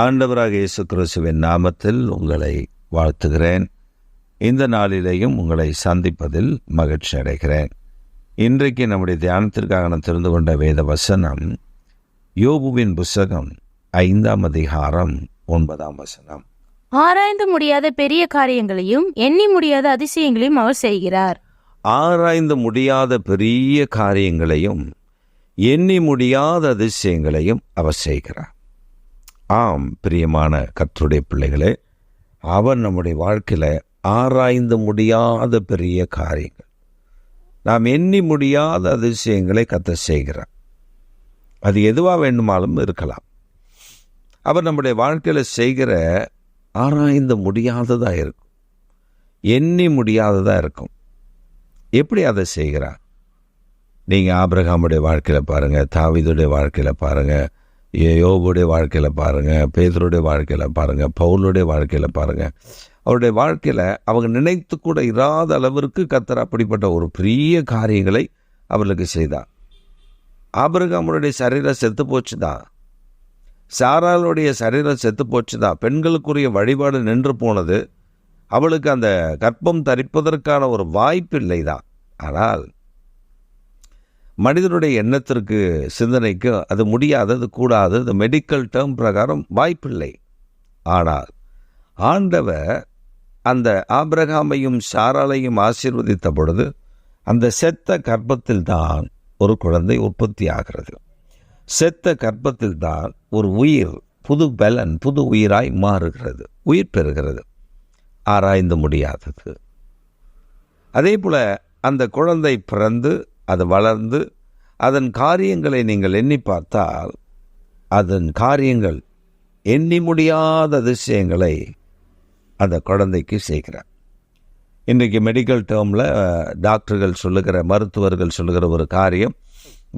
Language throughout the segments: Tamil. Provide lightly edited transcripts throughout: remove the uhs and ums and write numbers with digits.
ஆண்டவராக இயேசு கிறிஸ்துவின் நாமத்தில் உங்களை வாழ்த்துகிறேன். இந்த நாளிலேயும் உங்களை சந்திப்பதில் மகிழ்ச்சி அடைகிறேன். இன்றைக்கு நம்முடைய தியானத்திற்காக நான் தெரிந்து கொண்ட வேத வசனம் யோபுவின் புஸ்தகம் 5ஆம் அதிகாரம் 9ஆம் வசனம். ஆராய்ந்து முடியாத பெரிய காரியங்களையும் எண்ணி முடியாத அதிசயங்களையும் அவர் செய்கிறார். ஆராய்ந்து முடியாத பெரிய காரியங்களையும் எண்ணி முடியாத அதிசயங்களையும் அவர் செய்கிறார். ஆம், பிரியமான கர்த்தருடைய பிள்ளைகளே, அவர் நம்முடைய வாழ்க்கையில் ஆராய்ந்து முடியாத பெரிய காரியங்கள், நாம் எண்ணி முடியாத அதிசயங்களை கர்த்தர் செய்கிறார். அது எதுவாக வேண்டுமாலும் இருக்கலாம். அவர் நம்முடைய வாழ்க்கையில் செய்கிற ஆராய்ந்து முடியாததாக இருக்கும், எண்ணி முடியாததாக இருக்கும். எப்படி அதை செய்கிறார்? நீங்கள் ஆபிரகாமுடைய வாழ்க்கையில் பாருங்கள், தாவீதுடைய வாழ்க்கையில் பாருங்கள், யோபுடைய வாழ்க்கையில் பாருங்கள், பேதுருடைய வாழ்க்கையில் பாருங்கள், பவுலுடைய வாழ்க்கையில் பாருங்கள். அவருடைய வாழ்க்கையில் அவங்க நினைத்து கூட இராத அளவிற்கு கர்த்தர் அப்படிப்பட்ட ஒரு பெரிய காரியங்களை அவர்களுக்கு செய்தார். ஆபிரகாமுடைய சரீரம் செத்து போச்சு தான், சாராளுடைய சரீரம் செத்து போச்சு தான், பெண்களுக்குரிய வழிபாடு நின்று போனது, அவளுக்கு அந்த கர்ப்பம் தரிப்பதற்கான ஒரு வாய்ப்பு இல்லை தான். ஆனால் மனிதனுடைய எண்ணத்திற்கு, சிந்தனைக்கு அது முடியாதது, கூடாது, அது மெடிக்கல் டேர்ம் பிரகாரம் வாய்ப்பில்லை. ஆனால் ஆண்டவர் அந்த ஆபிரகாமையும் சாராளையும் ஆசீர்வதித்த பொழுது அந்த செத்த கர்ப்பத்தில் தான் ஒரு குழந்தை உற்பத்தி ஆகிறது. செத்த கர்ப்பத்தில் தான் ஒரு உயிர், புது பலன், புது உயிராய் மாறுகிறது, உயிர் பெறுகிறது. ஆராய்ந்து முடியாதது. அதே போல அந்த குழந்தை பிறந்து அது வளர்ந்து அதன் காரியங்களை நீங்கள் எண்ணி பார்த்தால் அதன் காரியங்கள் எண்ணி முடியாத அதிசயங்களை அந்த குழந்தைக்கு செய்கிறார். இன்றைக்கு மெடிக்கல் டேர்மில் டாக்டர்கள் சொல்லுகிற, மருத்துவர்கள் சொல்லுகிற ஒரு காரியம்,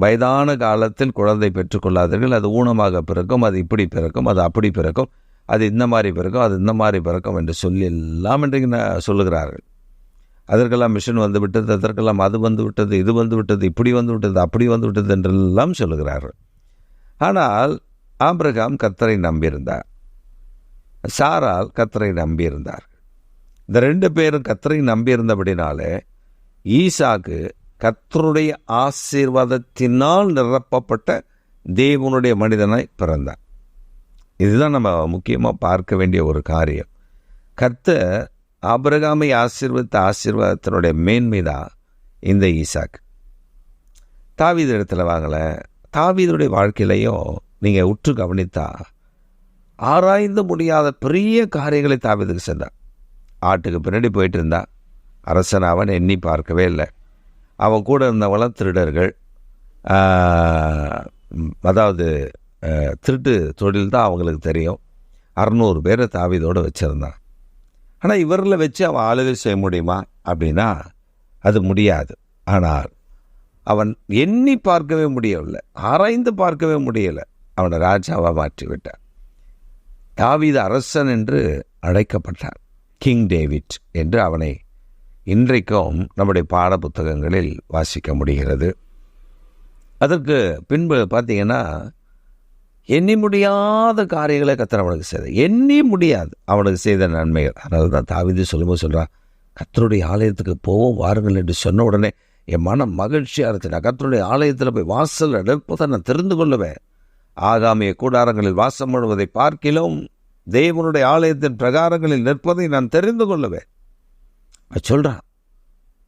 வயதான காலத்தில் குழந்தை பெற்றுக்கொள்ளாதீர்கள், அது ஊனமாக பிறக்கும், அது இப்படி பிறக்கும், அது அப்படி பிறக்கும், அது இந்த மாதிரி பிறக்கும், அது இந்த மாதிரி பிறக்கும் என்று சொல்லி எல்லாம் இன்றைக்கு சொல்லுகிறார்கள். அதற்கெல்லாம் மிஷின் வந்து விட்டது, அதற்கெல்லாம் அது வந்து விட்டது, இது வந்து விட்டது, இப்படி வந்து விட்டது, அப்படி வந்து விட்டது என்றெல்லாம் சொல்லுகிறார்கள். ஆனால் ஆபிரகாம் கர்த்தரை நம்பியிருந்தார், சாராள் கர்த்தரை நம்பியிருந்தார்கள். இந்த ரெண்டு பேரும் கர்த்தரை நம்பியிருந்தபடினாலே ஈசாக்கு கர்த்தருடைய ஆசீர்வாதத்தினால் நிரப்பப்பட்ட தேவனுடைய மனிதனாய் பிறந்தார். இதுதான் நம்ம முக்கியமாக பார்க்க வேண்டிய ஒரு காரியம். கர்த்தர் ஆபிரகாமை ஆசீர்வதித்த ஆசீர்வாதத்தினுடைய மேன்மைதான் இந்த ஈசாக்கு. தாவீது இடத்துல வாங்கல, தாவீதுடைய வாழ்க்கையிலையும் நீங்கள் உற்று கவனித்தா ஆராய்ந்து முடியாத பெரிய காரியங்களை தாவீதுக்கு செஞ்சான். ஆட்டுக்கு பின்னாடி போயிட்டு இருந்தா, அரசன் அவன் எண்ணி பார்க்கவே இல்லை. அவன் கூட இருந்தவங்களாம் திருடர்கள், அதாவது திருட்டு தொழில் தான் அவங்களுக்கு தெரியும். 600 பேரை தாவீதோடு வச்சுருந்தான். ஆனால் இவரில் வச்சு அவன் ஆளுகை செய்ய முடியுமா அப்படின்னா அது முடியாது. ஆனால் அவன் எண்ணி பார்க்கவே முடியவில்லை, ஆராய்ந்து பார்க்கவே முடியலை. அவனை ராஜாவாக மாற்றிவிட்டான். தாவீது அரசன் என்று அழைக்கப்பட்டான், கிங் டேவிட் என்று அவனை இன்றைக்கும் நம்முடைய பாட புத்தகங்களில் வாசிக்க முடிகிறது. அதற்கு பின்பு பார்த்தீங்கன்னா எண்ணி முடியாத காரியங்களை கர்த்தர் அவனுக்கு செய்த, எண்ணி முடியாது அவனுக்கு செய்த நன்மைகள். அதனால தான் தாவீது சொல்லும்போது சொல்கிறான், கர்த்தருடைய ஆலயத்துக்கு போவோம் வாருங்கள் என்று சொன்ன உடனே என் மனம் மகிழ்ச்சியாக இருந்துச்சு. நான் கர்த்தருடைய ஆலயத்தில் போய் வாசலில் நிற்பதை நான் தெரிந்து கொள்ளுவேன். ஆகாமிய கூடாரங்களில் வாசம் பண்ணுவதை பார்க்கிலும் தேவனுடைய ஆலயத்தின் பிரகாரங்களில் நிற்பதை நான் தெரிந்து கொள்ளுவேன் சொல்கிறான்.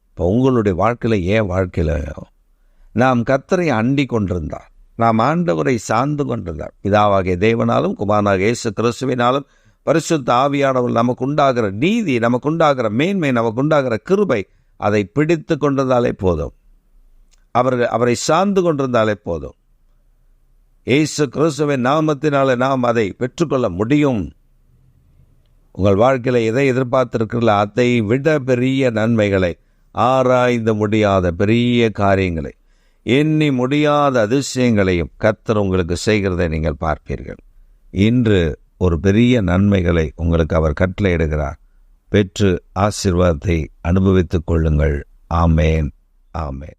இப்போ உங்களுடைய வாழ்க்கையில், ஏன் வாழ்க்கையில் நாம் கர்த்தரை அண்டி கொண்டிருந்தார், நாம் ஆண்டவரை சார்ந்து கொண்டிருந்தார், பிதாவாகிய தேவனாலும் குமாரனாகிய இயேசு கிறிஸ்துவினாலும் பரிசுத்த ஆவியானவர் நமக்கு உண்டாகிற நீதி, நமக்கு உண்டாகிற மேன்மை, நமக்கு உண்டாகிற கிருபை, அதை பிடித்து கொண்டிருந்தாலே போதும். அவரை சார்ந்து கொண்டிருந்தாலே போதும். இயேசு கிறிஸ்துவின் நாமத்தினாலே நாம் அதை பெற்றுக்கொள்ள முடியும். உங்கள் வாழ்க்கையில் எதை எதிர்பார்த்திருக்கிறீர்களோ அதை விட பெரிய நன்மைகளை, ஆராய்ந்து முடியாத பெரிய காரியங்களை, எண்ணி முடியாத அதிசயங்களையும் கர்த்தர் உங்களுக்கு செய்கிறதை நீங்கள் பார்ப்பீர்கள். இன்று ஒரு பெரிய நன்மைகளை உங்களுக்கு அவர் கட்டளையிடுகிறார். பெற்று ஆசீர்வாதத்தை அனுபவித்துக் கொள்ளுங்கள். ஆமேன், ஆமேன்.